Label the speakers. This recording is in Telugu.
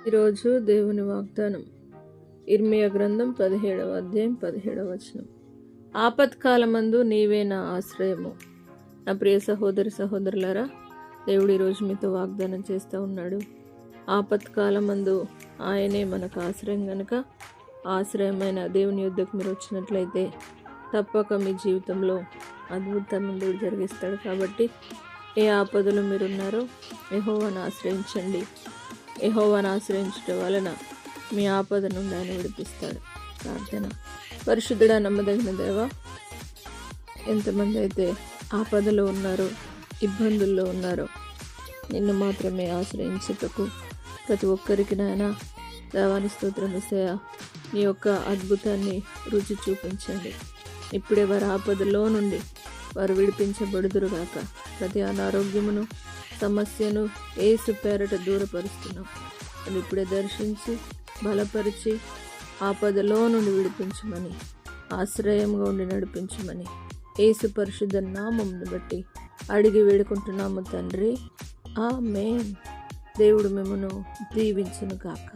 Speaker 1: ఈరోజు దేవుని వాగ్దానం ఇర్మియా గ్రంథం 17వ అధ్యాయం 17వ వచనం. ఆపత్కాలమందు నీవే నా ఆశ్రయము. నా ప్రియ సహోదరి సహోదరులారా, దేవుడు ఈరోజు మీతో వాగ్దానం చేస్తూ ఉన్నాడు. ఆపత్కాలమందు ఆయనే మనకు ఆశ్రయం గనుక ఆశ్రయమైన దేవుని యుద్ధకు మీరు వచ్చినట్లయితే తప్పక మీ జీవితంలో అద్భుతమైన దేవుడు జరిగిస్తాడు. కాబట్టి ఏ ఆపదలు మీరున్నారో యెహోవాను ఆశ్రయించండి. యెహోవాను ఆశ్రయించడం వలన మీ ఆపద నుండి ఆయన విడిపిస్తాడు. ప్రార్థన. పరిశుద్ధుడా, నమ్మదగిన దేవా, ఎంతమంది అయితే ఆపదలో ఉన్నారో, ఇబ్బందుల్లో ఉన్నారో, నిన్ను మాత్రమే ఆశ్రయించుటకు ప్రతి ఒక్కరికి నాయన దేవాని స్తోత్రం యేసయ్యా, నీ యొక్క అద్భుతాన్ని రుచి చూపించండి. ఇప్పుడే వారి ఆపదలో నుండి వారు విడిపించబడుదురుగాక. ప్రతి అనారోగ్యమును, సమస్యను యేసు పేరట దూరపరుస్తున్నాం. అది ఇప్పుడే దర్శించి బలపరిచి ఆపదలో నుండి విడిపించమని, ఆశ్రయంగా ఉండి నడిపించమని యేసు పరిశుద్ధ నామమును బట్టి అడిగి వేడుకుంటున్నాము తండ్రి. ఆమేన్. దేవుడు మిమ్మును దీవించును గాక.